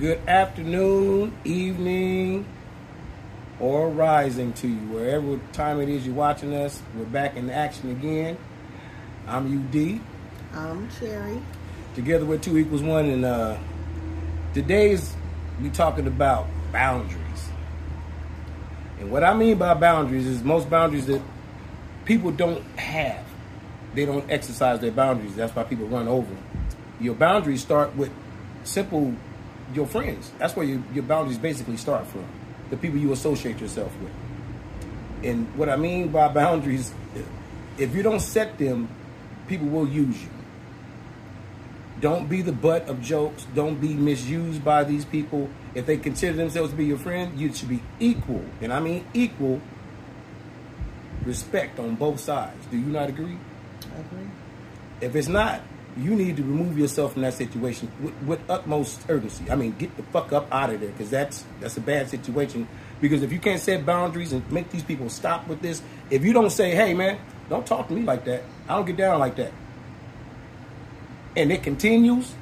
Good afternoon, evening, or rising to you. Wherever time it is you're watching us, we're back in action again. I'm UD. I'm Cherry. Together we're 2 equals 1, and today's we talking about boundaries. And what I mean by boundaries is most boundaries that people don't have. They don't exercise their boundaries. That's why people run over them. Your boundaries start with simple, your friends. That's where your boundaries basically start from. The people you associate yourself with. And what I mean by boundaries, if you don't set them, people will use you. Don't be the butt of jokes. Don't be misused by these people. If they consider themselves to be your friend, you should be equal. And I mean equal respect on both sides. Do you not agree? I agree. If it's not, you need to remove yourself from that situation with utmost urgency. I mean, get the fuck up out of there, because that's a bad situation. Because if you can't set boundaries and make these people stop with this, if you don't say, hey, man, don't talk to me like that. I don't get down like that. And it continues,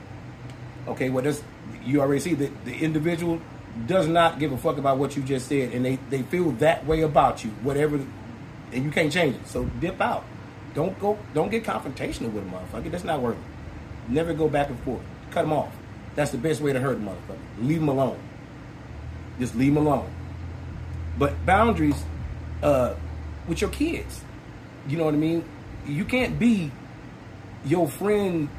okay, well, you already see that the individual does not give a fuck about what you just said, and they feel that way about you, whatever, and you can't change it. So dip out. Don't get confrontational with a motherfucker. That's not working. Never go back and forth. Cut them off. That's the best way to hurt a motherfucker. Leave them alone. Just leave them alone. But boundaries with your kids. You know what I mean? You can't be your friend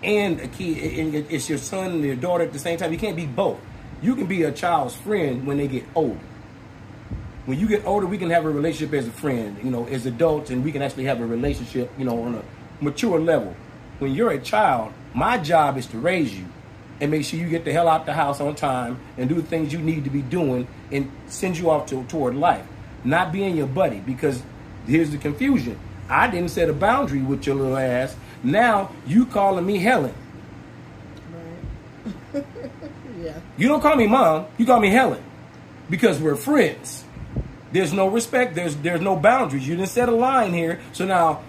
and a kid, and it's your son and your daughter at the same time. You can't be both. You can be a child's friend when they get older. When you get older, we can have a relationship as a friend, you know, as adults, and we can actually have a relationship, you know, on a mature level. When you're a child, my job is to raise you and make sure you get the hell out the house on time and do the things you need to be doing and send you off toward life. Not being your buddy, because here's the confusion. I didn't set a boundary with your little ass. Now you calling me Helen. Right. Yeah. You don't call me Mom, you call me Helen, because we're friends. There's no respect. There's no boundaries. You didn't set a line here. So now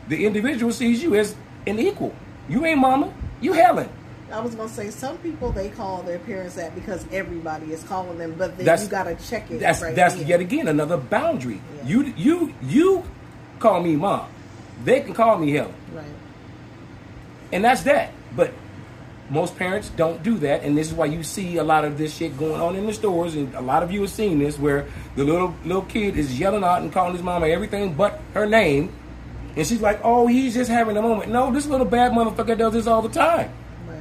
the individual sees you as an equal. You ain't Mama. You Helen. I was going to say, some people, they call their parents that because everybody is calling them, but then you got to check it. That's yet again another boundary. Yeah. You call me Mom. They can call me Helen. Right. And that's that. But most parents don't do that, and this is why you see a lot of this shit going on in the stores, and a lot of you have seen this, where the little kid is yelling out and calling his mama everything but her name, and she's like, oh, he's just having a moment. No, this little bad motherfucker does this all the time. Right.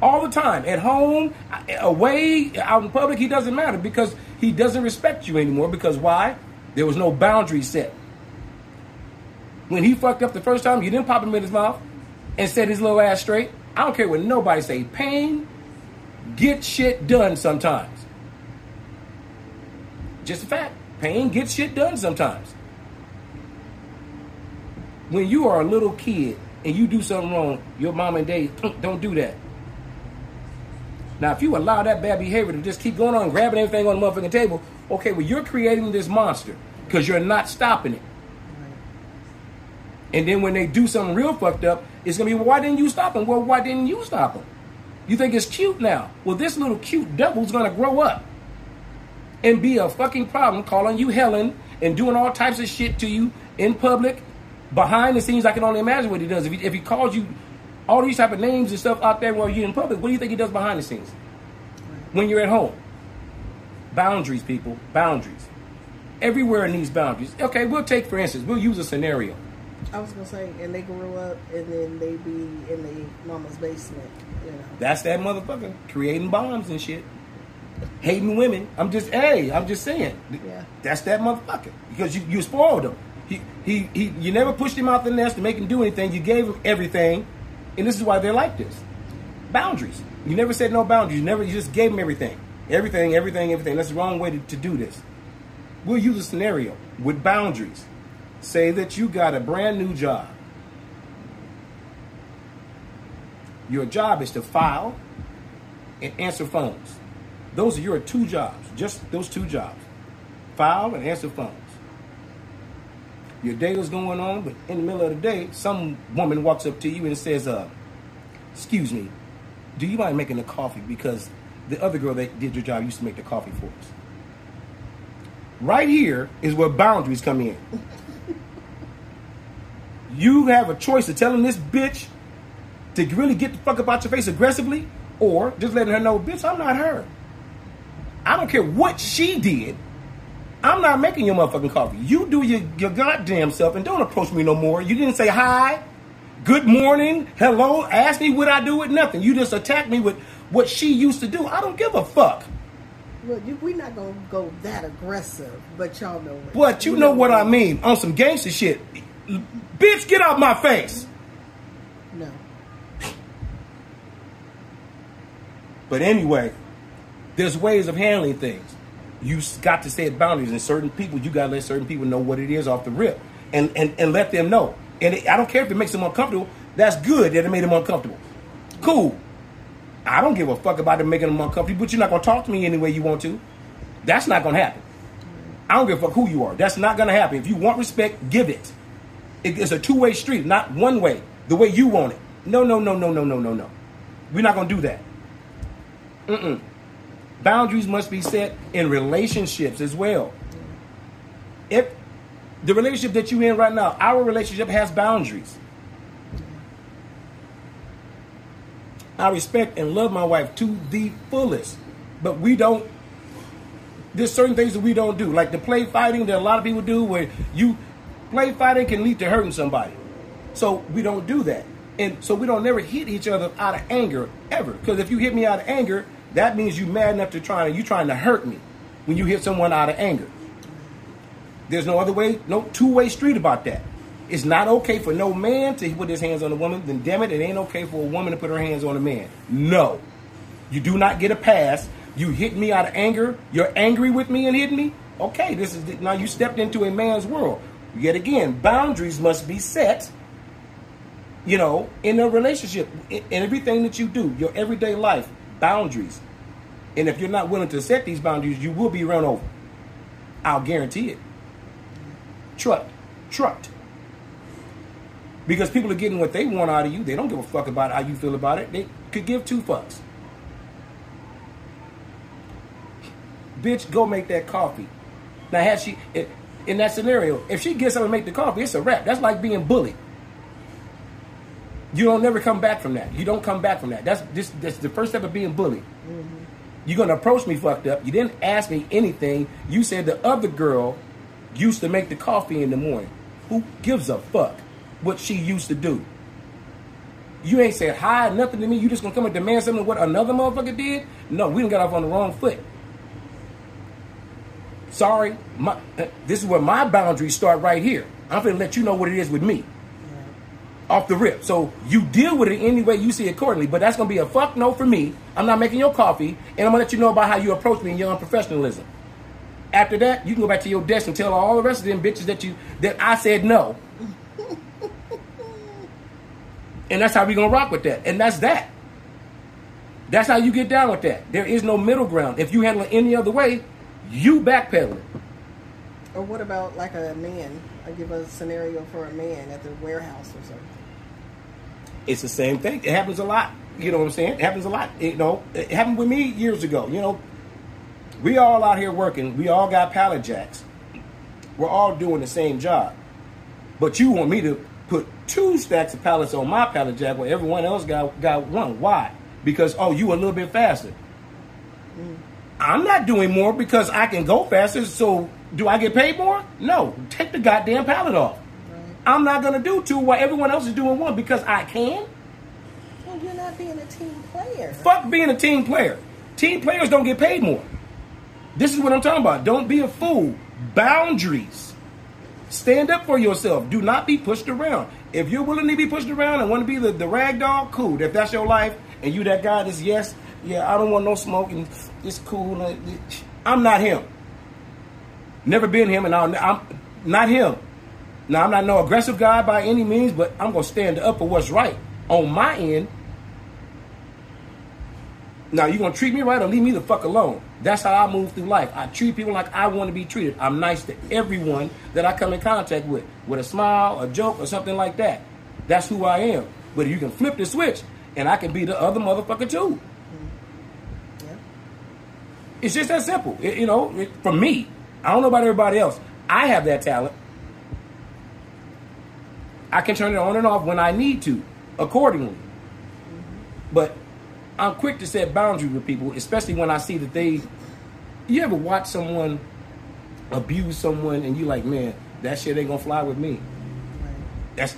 All the time. At home, away, out in public, he doesn't matter, because he doesn't respect you anymore. Because why? There was no boundary set. When he fucked up the first time, you didn't pop him in his mouth and set his little ass straight. I don't care what nobody say. Pain gets shit done sometimes. Just a fact. Pain gets shit done sometimes. When you are a little kid and you do something wrong, your mom and dad don't do that. Now, if you allow that bad behavior to just keep going on, grabbing everything on the motherfucking table, okay, well, you're creating this monster because you're not stopping it. And then when they do something real fucked up, it's going to be, well, why didn't you stop him? Well, why didn't you stop him? You think it's cute now. Well, this little cute devil's going to grow up and be a fucking problem, calling you Helen and doing all types of shit to you in public, behind the scenes. I can only imagine what he does. If he calls you all these type of names and stuff out there while you're in public, what do you think he does behind the scenes when you're at home? Boundaries, people. Boundaries. Everywhere needs boundaries. Okay, we'll take, for instance, we'll use a scenario. I was going to say, and they grew up, and then they be in their mama's basement, you know. That's that motherfucker, creating bombs and shit. Hating women. I'm just saying. Yeah. That's that motherfucker. Because you spoiled him. You never pushed him out the nest to make him do anything. You gave him everything, and this is why they're like this. Boundaries. You never said no boundaries. You just gave him everything. Everything. That's the wrong way to do this. We'll use a scenario with boundaries. Say that you got a brand new job. Your job is to file and answer phones. Those are your two jobs. Just those two jobs. File and answer phones. Your day was going on, but in the middle of the day, some woman walks up to you and says, excuse me, do you mind making a coffee? Because the other girl that did your job used to make the coffee for us. Right here is where boundaries come in. You have a choice of telling this bitch to really get the fuck up out your face aggressively, or just letting her know, bitch, I'm not her. I don't care what she did. I'm not making your motherfucking coffee. You do your goddamn self and don't approach me no more. You didn't say hi, good morning, hello, ask me what I do with nothing. You just attacked me with what she used to do. I don't give a fuck. Well, we're not going to go that aggressive, but y'all know what. But you know what I mean. On some gangster shit. Bitch, get out my face. No. But anyway, there's ways of handling things. You got to set boundaries, and certain people, you got to let certain people know what it is off the rip, and let them know. And I don't care if it makes them uncomfortable. That's good that it made them uncomfortable. Cool. I don't give a fuck about them making them uncomfortable, but you're not going to talk to me any way you want to. That's not going to happen. I don't give a fuck who you are. That's not going to happen. If you want respect, give it. It's a two-way street, not one way, the way you want it. No. We're not going to do that. Boundaries must be set in relationships as well. If the relationship that you're in right now, our relationship has boundaries. I respect and love my wife to the fullest, but we don't. There's certain things that we don't do, like the play fighting that a lot of people do, where play fighting can lead to hurting somebody. So we don't do that, and so we don't never hit each other out of anger ever. Because if you hit me out of anger, that means you mad enough to trying to hurt me when you hit someone out of anger. There's no other way, no two-way street about that. It's not okay for no man to put his hands on a woman. Then damn it, it ain't okay for a woman to put her hands on a man. No. You do not get a pass. You hit me out of anger. You're angry with me and hit me. Okay, now you stepped into a man's world. Yet again, boundaries must be set, in a relationship, in everything that you do, your everyday life. Boundaries. And if you're not willing to set these boundaries, you will be run over. I'll guarantee it. Trucked. Because people are getting what they want out of you. They don't give a fuck about how you feel about it. They could give two fucks. Bitch, go make that coffee. Now, in that scenario, if she gets up and make the coffee, it's a wrap. That's like being bullied. You don't never come back from that. You don't come back from that. That's the first step of being bullied. Mm-hmm. You're going to approach me fucked up. You didn't ask me anything. You said the other girl used to make the coffee in the morning. Who gives a fuck what she used to do? You ain't said hi, nothing to me. You just going to come and demand something of what another motherfucker did? No, we done got off on the wrong foot. Sorry. This is where my boundaries start right here. I'm going to let you know what it is with me. Off the rip. So you deal with it any way you see accordingly, but that's going to be a fuck no for me. I'm not making your coffee, and I'm going to let you know about how you approach me and your unprofessionalism. After that, you can go back to your desk and tell all the rest of them bitches that I said no. And that's how we going to rock with that. And that's that. That's how you get down with that. There is no middle ground. If you handle it any other way, you backpedaling. Or what about like a man? I give a scenario for a man at the warehouse or something. It's the same thing. It happens a lot. You know what I'm saying? It happens a lot. It happened with me years ago. We all out here working. We all got pallet jacks. We're all doing the same job. But you want me to put 2 stacks of pallets on my pallet jack where everyone else got one. Why? Because, you a little bit faster. I'm not doing more because I can go faster. So do I get paid more? No. Take the goddamn pallet off. Right. I'm not going to do 2 while everyone else is doing 1 because I can. Well, you're not being a team player. Fuck being a team player. Team players don't get paid more. This is what I'm talking about. Don't be a fool. Boundaries. Stand up for yourself. Do not be pushed around. If you're willing to be pushed around and want to be the rag dog, cool. If that's your life and you that guy that's I don't want no smoke and it's cool. I'm not him. Never been him, and I'm not him. Now, I'm not no aggressive guy by any means, but I'm going to stand up for what's right on my end. Now, you going to treat me right or leave me the fuck alone. That's how I move through life. I treat people like I want to be treated. I'm nice to everyone that I come in contact with a smile, a joke, or something like that. That's who I am. But you can flip the switch, and I can be the other motherfucker too. It's just that simple. For me, I don't know about everybody else. I have that talent. I can turn it on and off when I need to, accordingly. But I'm quick to set boundaries with people, especially when I see that they... You ever watch someone abuse someone and you like, man, that shit ain't gonna fly with me. That's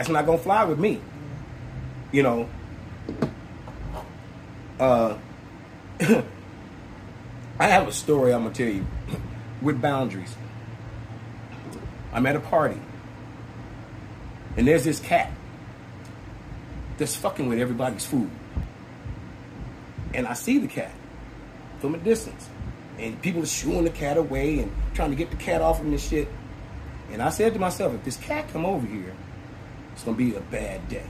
not gonna fly with me. I have a story I'm gonna tell you with boundaries. I'm at a party and there's this cat that's fucking with everybody's food. And I see the cat from a distance. And people are shooing the cat away and trying to get the cat off him and shit. And I said to myself, if this cat come over here, it's going to be a bad day.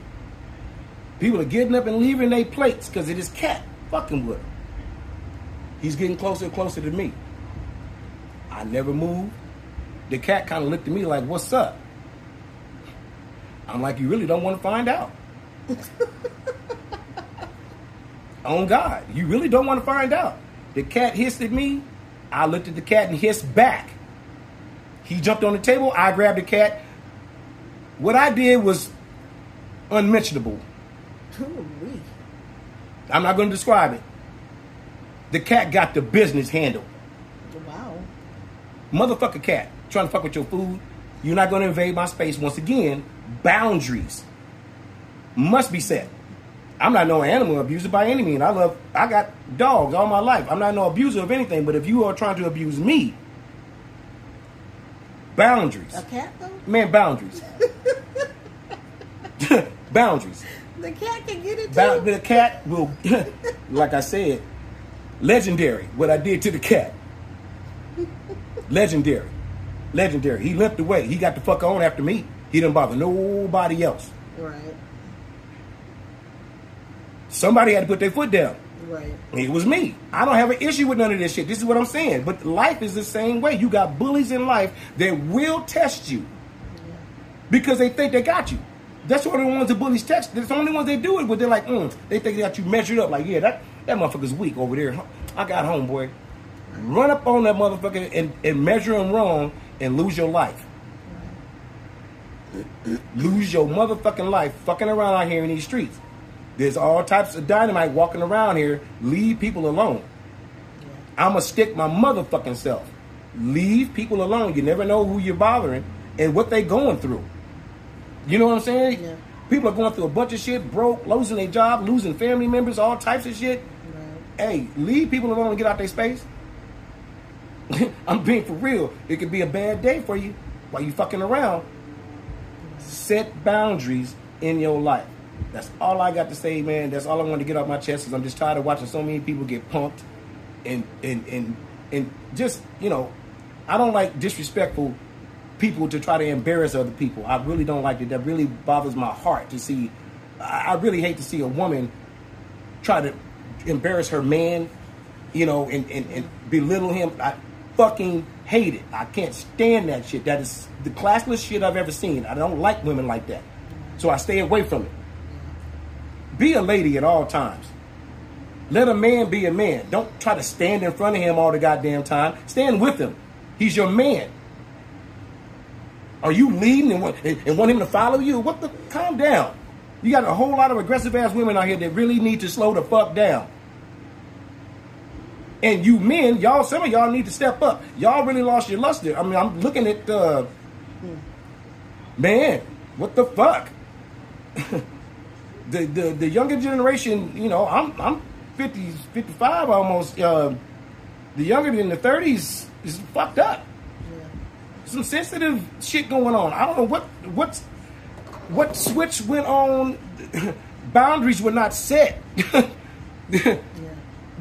People are getting up and leaving their plates because of this cat fucking with him. He's getting closer and closer to me. I never moved. The cat kind of looked at me like, what's up? I'm like, you really don't want to find out. On God, you really don't want to find out. The cat hissed at me. I looked at the cat and hissed back. He jumped on the table. I grabbed the cat. What I did was unmentionable. I'm not going to describe it. The cat got the business handled. Wow. Motherfucker cat. Trying to fuck with your food. You're not going to invade my space. Once again, boundaries must be set. I'm not no animal abuser by any means. I got dogs all my life. I'm not no abuser of anything, but if you are trying to abuse me, boundaries. A cat though? Man, boundaries. Boundaries. The cat can get it too. The cat will, like I said, legendary. What I did to the cat. Legendary. Legendary. He limped away. He got the fuck on after me. He didn't bother nobody else. Right. Somebody had to put their foot down. Right. It was me. I don't have an issue with none of this shit. This is what I'm saying. But life is the same way. You got bullies in life that will test you because they think they got you. That's one of the ones the bullies test. That's the only ones they do it with. They're like, they think they got you measured up. Like, yeah, that motherfucker's weak over there. I got homeboy. Run up on that motherfucker and measure him wrong and lose your life. Lose your motherfucking life fucking around out here in these streets. There's all types of dynamite walking around here. Leave people alone. I'ma stick my motherfucking self. Leave people alone. You never know who you're bothering and what they going through. You know what I'm saying? Yeah. People are going through a bunch of shit, broke, losing their job, losing family members, all types of shit. Right. Hey, leave people alone and get out their space. I'm being for real. It could be a bad day for you while you fucking around. Set boundaries in your life. That's all I got to say, man. That's all I want to get off my chest. Is I'm just tired of watching so many people get pumped and just, I don't like disrespectful people to try to embarrass other people. I really don't like it. That really bothers my heart to see. I really hate to see a woman try to embarrass her man, and belittle him. I fucking hate it. I can't stand that shit. That is the classless shit I've ever seen. I don't like women like that. So I stay away from it. Be a lady at all times. Let a man be a man. Don't try to stand in front of him all the goddamn time. Stand with him. He's your man. Are you leading and want him to follow you? Calm down. You got a whole lot of aggressive ass women out here that really need to slow the fuck down. And you men, some of y'all need to step up. Y'all really lost your luster. I mean, I'm looking at man, what the fuck? The younger generation, I'm 50, 55 almost. The younger than the 30s is fucked up. Yeah. Some sensitive shit going on. I don't know what switch went on. Boundaries were not set. Yeah.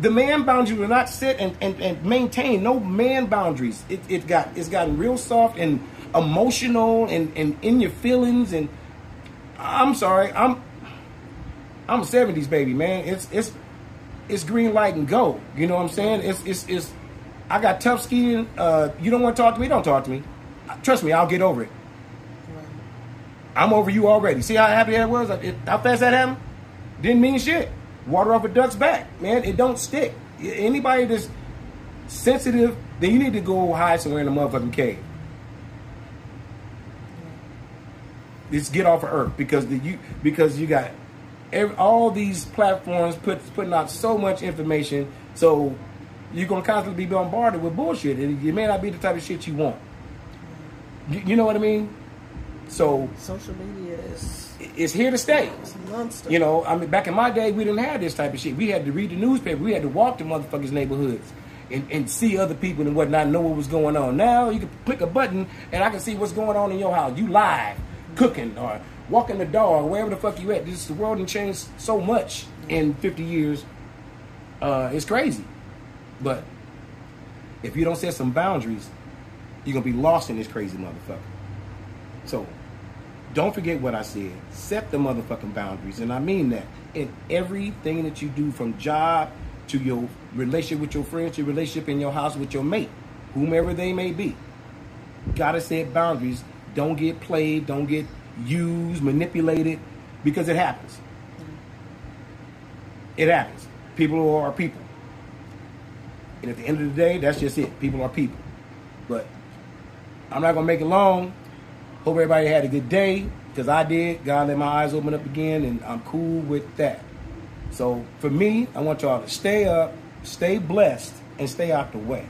The man boundaries were not set and maintained. No man boundaries. It's gotten real soft and emotional and in your feelings. And I'm sorry, I'm a 70s baby, man. It's green light and go. You know what I'm saying? It's I got tough skin. You don't want to talk to me? Don't talk to me. Trust me, I'll get over it. Right. I'm over you already. See how happy that was? How fast that happened? Didn't mean shit. Water off a duck's back, man. It don't stick. Anybody that's sensitive, then you need to go hide somewhere in a motherfucking cave. Just get off of Earth because you got all these platforms putting out so much information, so you're gonna constantly be bombarded with bullshit, and it may not be the type of shit you want. You know what I mean? So social media is here to stay. It's a monster. You know, I mean, back in my day, we didn't have this type of shit. We had to read the newspaper. We had to walk to motherfuckers' neighborhoods and see other people and whatnot, know what was going on. Now you can click a button and I can see what's going on in your house. You live, cooking, or walking the dog, wherever the fuck you at. The world has changed so much in 50 years. It's crazy. But if you don't set some boundaries, you're going to be lost in this crazy motherfucker. So don't forget what I said. Set the motherfucking boundaries. And I mean that in everything that you do, from job to your relationship with your friends, your relationship in your house with your mate, whomever they may be. Gotta set boundaries. Don't get played. Don't get used, manipulated, because it happens. It happens. People are people. And at the end of the day, that's just it. People are people. But I'm not going to make it long. Hope everybody had a good day, because I did. God let my eyes open up again, and I'm cool with that. So for me, I want y'all to stay up, stay blessed, and stay out the way.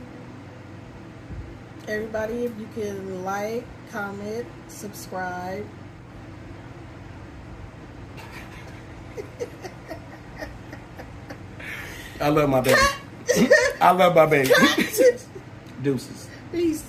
Everybody, if you can like, comment, subscribe. I love my baby. I love my baby. Deuces. Peace.